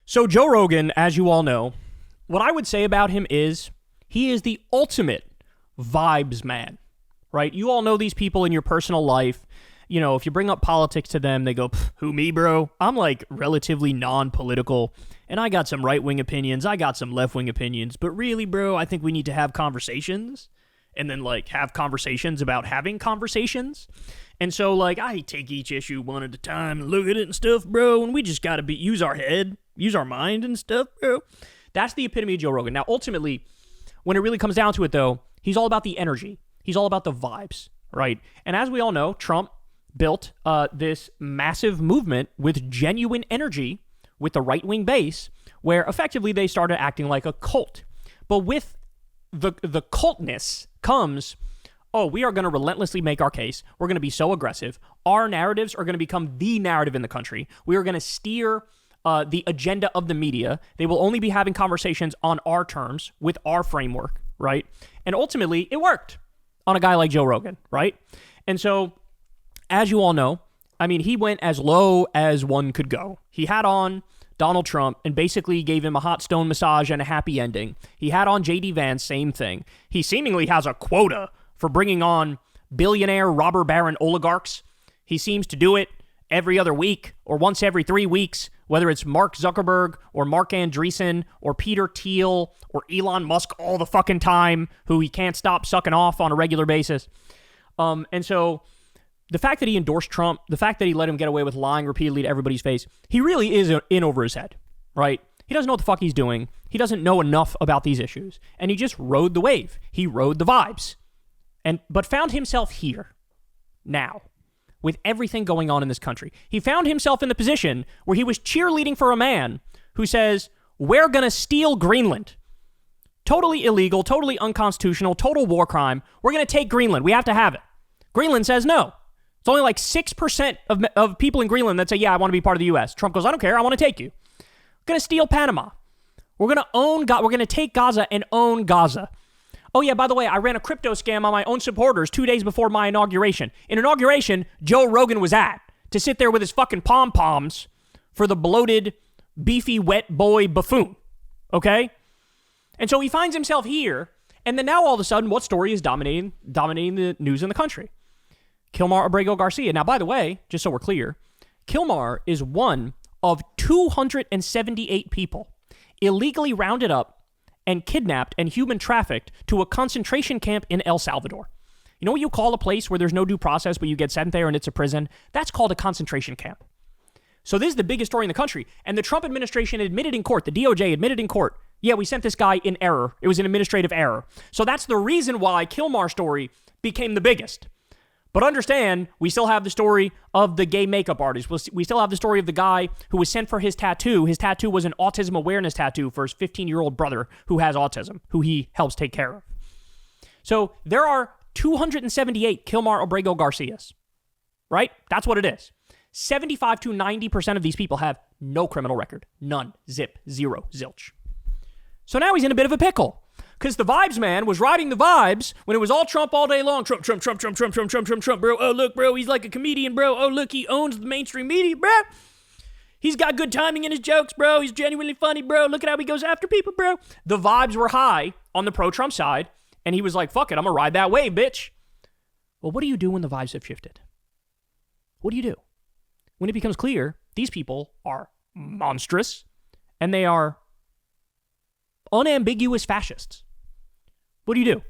So Joe Rogan, as you all know, what I would say about him is he is the ultimate vibes man, right? You all know these people in your personal life. You know, if you bring up politics to them, they go, who, me, bro? I'm like relatively non-political, and I got some right-wing opinions, I got some left-wing opinions, but really, bro, I think we need to have conversations, and then like have conversations about having conversations. And so like I take each issue one at a time and look at it and stuff, bro, and we just gotta use our head, use our mind and stuff, bro. That's the epitome of Joe Rogan. Now, ultimately, when it really comes down to it, though, he's all about the energy. He's all about the vibes, right? And as we all know, Trump built this massive movement with genuine energy with the right-wing base, where effectively they started acting like a cult. But with the cultness comes, oh, we are going to relentlessly make our case. We're going to be so aggressive. Our narratives are going to become the narrative in the country. We are going to steer the agenda of the media. They will only be having conversations on our terms with our framework, right? And ultimately, it worked on a guy like Joe Rogan, right? And so, as you all know, I mean, he went as low as one could go. He had on Donald Trump and basically gave him a hot stone massage and a happy ending. He had on J.D. Vance, same thing. He seemingly has a quota for bringing on billionaire robber baron oligarchs. He seems to do it every other week or once every 3 weeks, whether it's Mark Zuckerberg or Mark Andreessen or Peter Thiel or Elon Musk all the fucking time, who he can't stop sucking off on a regular basis. And so the fact that he endorsed Trump, the fact that he let him get away with lying repeatedly to everybody's face, he really is in over his head, right? He doesn't know what the fuck he's doing. He doesn't know enough about these issues. And he just rode the wave. He rode the vibes. But found himself here, now, with everything going on in this country. He found himself in the position where he was cheerleading for a man who says, we're going to steal Greenland. Totally illegal, totally unconstitutional, total war crime. We're going to take Greenland. We have to have it. Greenland says no. It's only like 6% of people in Greenland that say, yeah, I want to be part of the U.S. Trump goes, I don't care. I want to take you. We're going to steal Panama. We're going to take Gaza and own Gaza. Oh, yeah, by the way, I ran a crypto scam on my own supporters 2 days before my inauguration. In inauguration, Joe Rogan was at to sit there with his fucking pom-poms for the bloated, beefy, wet boy buffoon. Okay? And so he finds himself here, and then now all of a sudden, what story is dominating the news in the country? Kilmar Garcia. Now, by the way, just so we're clear, Kilmar is one of 278 people illegally rounded up and kidnapped and human trafficked to a concentration camp in El Salvador. You know what you call a place where there's no due process, but you get sent there and it's a prison? That's called a concentration camp. So this is the biggest story in the country. And the Trump administration admitted in court, the DOJ admitted in court, yeah, we sent this guy in error. It was an administrative error. So that's the reason why Kilmar's story became the biggest. But understand, we still have the story of the gay makeup artist. We still have the story of the guy who was sent for his tattoo. His tattoo was an autism awareness tattoo for his 15-year-old brother who has autism, who he helps take care of. So there are 278 Kilmar Garcias, right? That's what it is. 75 to 90% of these people have no criminal record. None. Zip. Zero. Zilch. So now he's in a bit of a pickle. Because the vibes man was riding the vibes when it was all Trump all day long. Trump, bro. Oh, look, bro, he's like a comedian, bro. Oh, look, he owns the mainstream media, bro. He's got good timing in his jokes, bro. He's genuinely funny, bro. Look at how he goes after people, bro. The vibes were high on the pro-Trump side, and he was like, fuck it, I'm going to ride that wave, bitch. Well, what do you do when the vibes have shifted? What do you do? When it becomes clear, these people are monstrous, and they are unambiguous fascists. What do you do?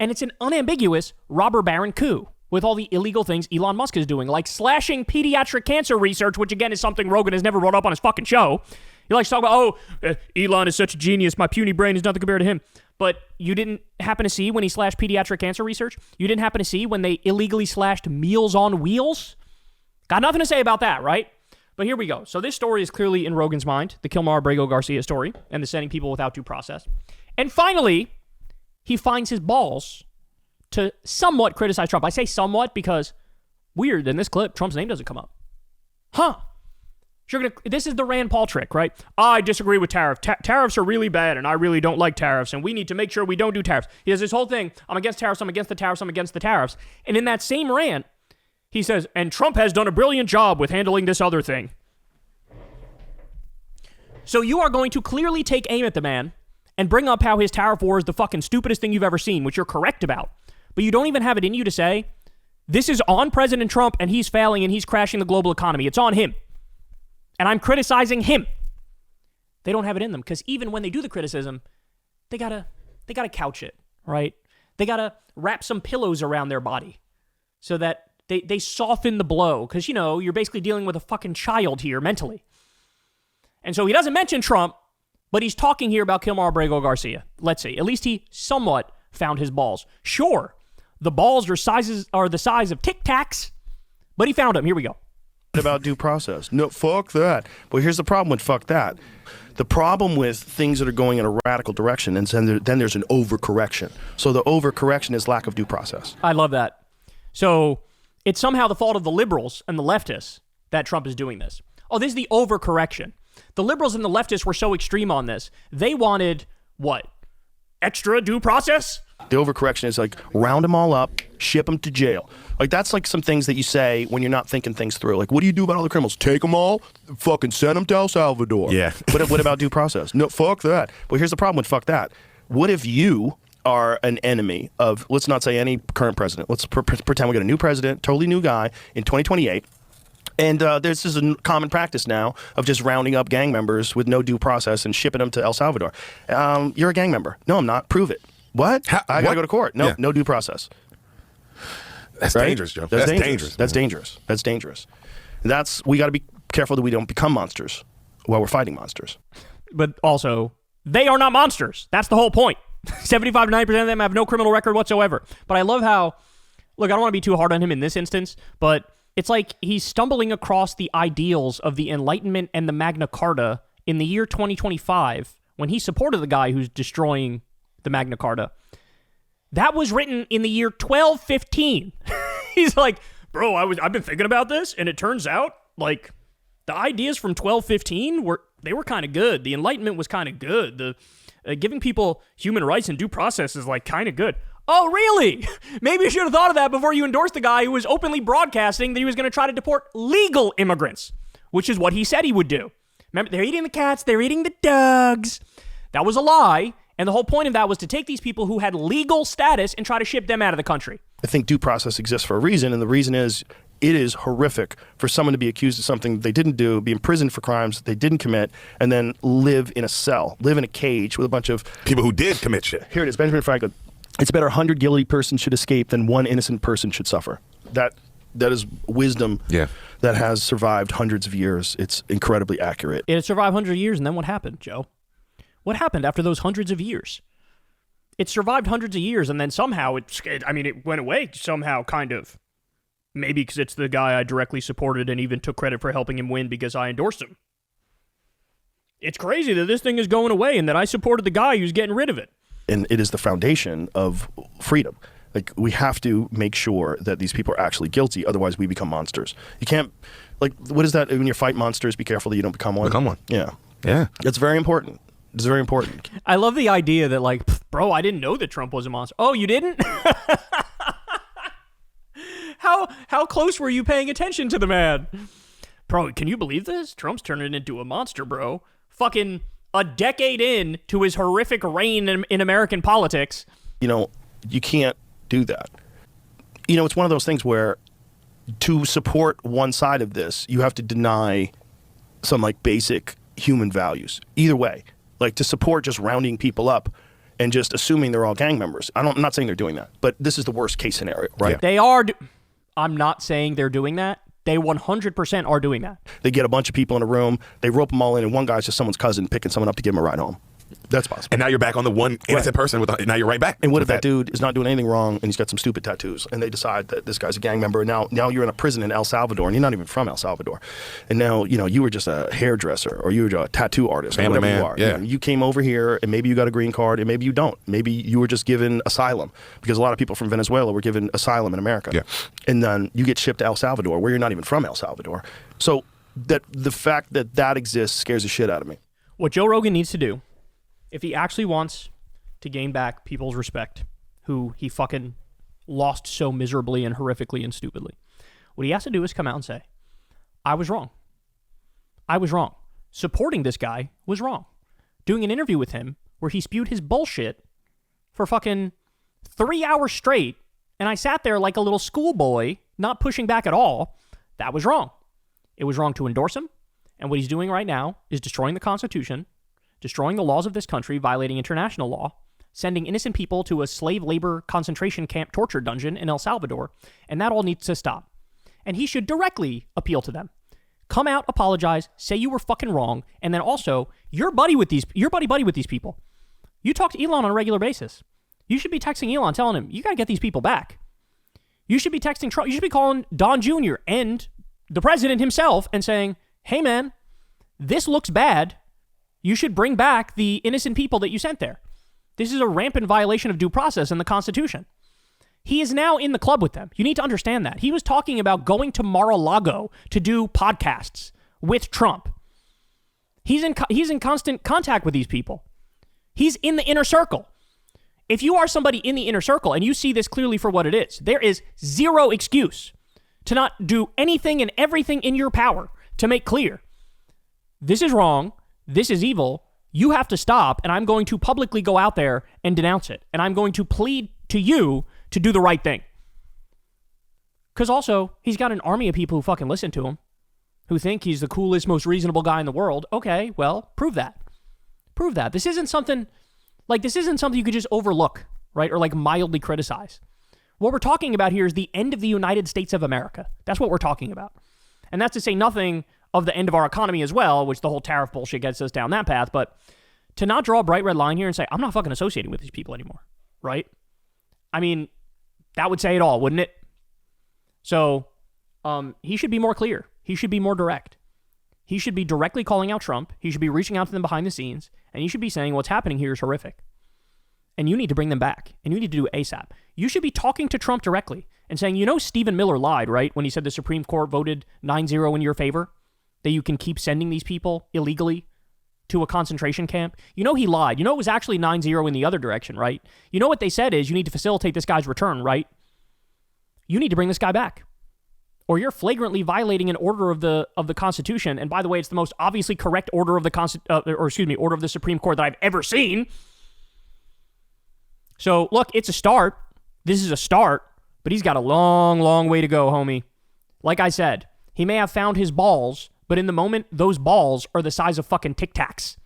And it's an unambiguous robber baron coup with all the illegal things Elon Musk is doing, like slashing pediatric cancer research, which again is something Rogan has never brought up on his fucking show. He likes to talk about, Elon is such a genius, my puny brain is nothing compared to him. But you didn't happen to see when he slashed pediatric cancer research? You didn't happen to see when they illegally slashed Meals on Wheels? Got nothing to say about that, right? But here we go. So this story is clearly in Rogan's mind, the Kilmar Garcia story, and the sending people without due process. And finally, he finds his balls to somewhat criticize Trump. I say somewhat because, weird, in this clip, Trump's name doesn't come up. Huh. This is the Rand Paul trick, right? I disagree with tariffs. Tariffs are really bad, and I really don't like tariffs, and we need to make sure we don't do tariffs. He has this whole thing, I'm against tariffs, I'm against the tariffs, I'm against the tariffs. And in that same rant, he says, and Trump has done a brilliant job with handling this other thing. So you are going to clearly take aim at the man and bring up how his tariff war is the fucking stupidest thing you've ever seen, which you're correct about. But you don't even have it in you to say, this is on President Trump and he's failing and he's crashing the global economy. It's on him. And I'm criticizing him. They don't have it in them because even when they do the criticism, they gotta couch it, right? They gotta wrap some pillows around their body so that they soften the blow because, you know, you're basically dealing with a fucking child here mentally. And so he doesn't mention Trump, but he's talking here about Kilmar Garcia. Let's see. At least he somewhat found his balls. Sure, the balls are the size of Tic Tacs, but he found them. Here we go. About due process. No, fuck that. But here's the problem with fuck that. The problem with things that are going in a radical direction, and then there's an overcorrection. So the overcorrection is lack of due process. I love that. So it's somehow the fault of the liberals and the leftists that Trump is doing this. Oh, this is the overcorrection. The liberals and the leftists were so extreme on this. They wanted, what? Extra due process? The overcorrection is like round them all up, ship them to jail. Like that's like some things that you say when you're not thinking things through. Like, what do you do about all the criminals? Take them all, fucking send them to El Salvador. Yeah. But what about due process? No, fuck that. But here's the problem with fuck that. What if you are an enemy of, let's not say any current president. Let's pretend we got a new president, totally new guy in 2028. And this is a common practice now of just rounding up gang members with no due process and shipping them to El Salvador. You're a gang member. No, I'm not. Prove it. What? I got to go to court. No, no due process. That's right? dangerous, Joe. That's dangerous. That's dangerous. That's dangerous. We got to be careful that we don't become monsters while we're fighting monsters. But also, they are not monsters. That's the whole point. 75 to 90% of them have no criminal record whatsoever. But I love how, look, I don't want to be too hard on him in this instance, but it's like he's stumbling across the ideals of the Enlightenment and the Magna Carta in the year 2025 when he supported the guy who's destroying the Magna Carta. That was written in the year 1215. He's like, bro, I've been thinking about this, and it turns out, like, the ideas from 1215 were kind of good. The Enlightenment was kind of good. The giving people human rights and due process is, like, kind of good. Oh, really? Maybe you should have thought of that before you endorsed the guy who was openly broadcasting that he was going to try to deport legal immigrants, which is what he said he would do. Remember, they're eating the cats, they're eating the dogs. That was a lie. And the whole point of that was to take these people who had legal status and try to ship them out of the country. I think due process exists for a reason, and the reason is it is horrific for someone to be accused of something they didn't do, be imprisoned for crimes they didn't commit, and then live in a cell, live in a cage with a bunch of people who did commit shit. Here it is, Benjamin Franklin. It's better 100 guilty persons should escape than one innocent person should suffer. That is wisdom that has survived hundreds of years. It's incredibly accurate. It survived hundreds of years, and then what happened, Joe? What happened after those hundreds of years? It survived hundreds of years, and then somehow it went away somehow, kind of. Maybe because it's the guy I directly supported and even took credit for helping him win because I endorsed him. It's crazy that this thing is going away and that I supported the guy who's getting rid of it. And it is the foundation of freedom. Like, we have to make sure that these people are actually guilty, otherwise we become monsters. You can't, like, what is that? When you fight monsters, be careful that you don't become one. Become one. Yeah. Yeah. It's very important. It's very important. I love the idea that, like, bro, I didn't know that Trump was a monster. Oh, you didn't? How close were you paying attention to the man? Bro, can you believe this? Trump's turning into a monster, bro. Fucking a decade in to his horrific reign in American politics. You know, you can't do that. You know, it's one of those things where to support one side of this, you have to deny some, like, basic human values. Either way. Like, to support just rounding people up and just assuming they're all gang members. I'm not saying they're doing that, but this is the worst case scenario, right? Yeah. They are. I'm not saying they're doing that. They 100% are doing that. They get a bunch of people in a room, they rope them all in, and one guy's just someone's cousin picking someone up to give him a ride home. That's possible. And now you're back on the one innocent person. Now you're right back. And what if that dude is not doing anything wrong and he's got some stupid tattoos and they decide that this guy's a gang member, and now you're in a prison in El Salvador and you're not even from El Salvador. And now, you know, you were just a hairdresser or you were a tattoo artist or Family whatever man. you are. Yeah. You know, you came over here and maybe you got a green card and maybe you don't. Maybe you were just given asylum because a lot of people from Venezuela were given asylum in America. Yeah. And then you get shipped to El Salvador where you're not even from El Salvador. So that the fact that exists scares the shit out of me. What Joe Rogan needs to do, if he actually wants to gain back people's respect, who he fucking lost so miserably and horrifically and stupidly, what he has to do is come out and say, I was wrong. I was wrong. supporting this guy was wrong. Doing an interview with him where he spewed his bullshit for fucking 3 hours straight, and I sat there like a little schoolboy, not pushing back at all, that was wrong. It was wrong to endorse him, and what he's doing right now is destroying the Constitution, destroying the laws of this country, violating international law, sending innocent people to a slave labor concentration camp torture dungeon in El Salvador, and that all needs to stop. And he should directly appeal to them. Come out, apologize, say you were fucking wrong, and then also, you're buddy with these people. You talk to Elon on a regular basis. You should be texting Elon telling him, you got to get these people back. You should be texting Trump. You should be calling Don Jr. and the president himself and saying, hey man, this looks bad. You should bring back the innocent people that you sent there. This is a rampant violation of due process in the Constitution. He is now in the club with them. You need to understand that. He was talking about going to Mar-a-Lago to do podcasts with Trump. He's in constant contact with these people. He's in the inner circle. If you are somebody in the inner circle and you see this clearly for what it is, there is zero excuse to not do anything and everything in your power to make clear, this is wrong, this is evil, you have to stop, and I'm going to publicly go out there and denounce it. And I'm going to plead to you to do the right thing. Because also, he's got an army of people who fucking listen to him, who think he's the coolest, most reasonable guy in the world. Okay, well, prove that. Prove that. This isn't something you could just overlook, right? Or like mildly criticize. What we're talking about here is the end of the United States of America. That's what we're talking about. And that's to say nothing of the end of our economy as well, which the whole tariff bullshit gets us down that path. But to not draw a bright red line here and say, I'm not fucking associating with these people anymore, right? I mean, that would say it all, wouldn't it? So he should be more clear. He should be more direct. He should be directly calling out Trump. He should be reaching out to them behind the scenes. And he should be saying what's happening here is horrific. And you need to bring them back. And you need to do it ASAP. You should be talking to Trump directly and saying, you know, Stephen Miller lied, right? When he said the Supreme Court voted 9-0 in your favor, that you can keep sending these people illegally to a concentration camp. You know he lied. You know it was actually 9-0 in the other direction, right? You know what they said is you need to facilitate this guy's return, right? You need to bring this guy back. Or you're flagrantly violating an order of the Constitution. And by the way, it's the most obviously correct order of the order of the Supreme Court that I've ever seen. So look, it's a start. This is a start, but he's got a long, long way to go, homie. Like I said, he may have found his balls, but in the moment, those balls are the size of fucking Tic Tacs.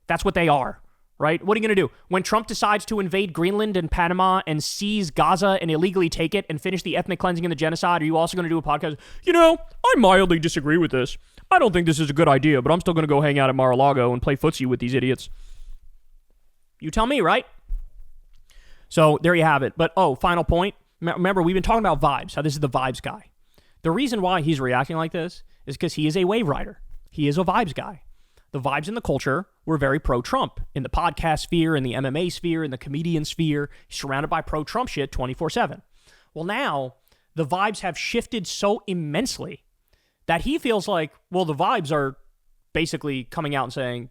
That's what they are, right? What are you going to do? When Trump decides to invade Greenland and Panama and seize Gaza and illegally take it and finish the ethnic cleansing and the genocide, are you also going to do a podcast? You know, I mildly disagree with this. I don't think this is a good idea, but I'm still going to go hang out at Mar-a-Lago and play footsie with these idiots. You tell me, right? So there you have it. But, final point. Remember, we've been talking about vibes, how this is the vibes guy. The reason why he's reacting like this is because he is a wave rider. He is a vibes guy. The vibes in the culture were very pro-Trump. In the podcast sphere, in the MMA sphere, in the comedian sphere, he's surrounded by pro-Trump shit 24/7. Well, now, the vibes have shifted so immensely that he feels like, well, the vibes are basically coming out and saying,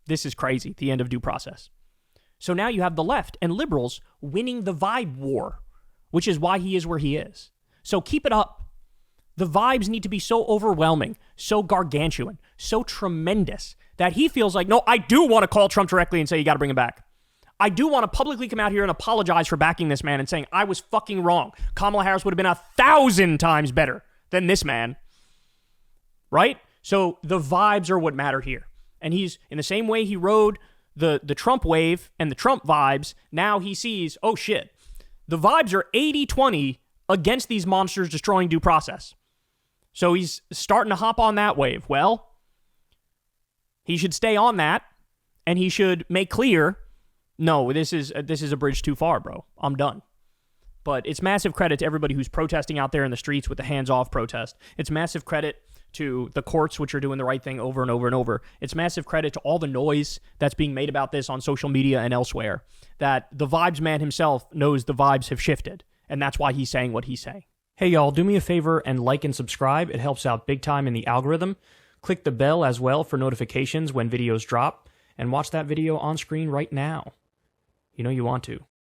this is crazy, the end of due process. So now you have the left and liberals winning the vibe war, which is why he is where he is. So keep it up. The vibes need to be so overwhelming, so gargantuan, so tremendous that he feels like, no, I do want to call Trump directly and say, you got to bring him back. I do want to publicly come out here and apologize for backing this man and saying, I was fucking wrong. Kamala Harris would have been 1,000 times better than this man. Right? So the vibes are what matter here. And he's, in the same way he rode the Trump wave and the Trump vibes, now he sees, oh shit, the vibes are 80-20 against these monsters destroying due process. So he's starting to hop on that wave. Well, he should stay on that, and he should make clear, no, this is a bridge too far, bro. I'm done. But it's massive credit to everybody who's protesting out there in the streets with the hands-off protest. It's massive credit to the courts, which are doing the right thing over and over and over. It's massive credit to all the noise that's being made about this on social media and elsewhere, that the vibes man himself knows the vibes have shifted, and that's why he's saying what he's saying. Hey, y'all, do me a favor and like and subscribe. It helps out big time in the algorithm. Click the bell as well for notifications when videos drop, and watch that video on screen right now. You know you want to.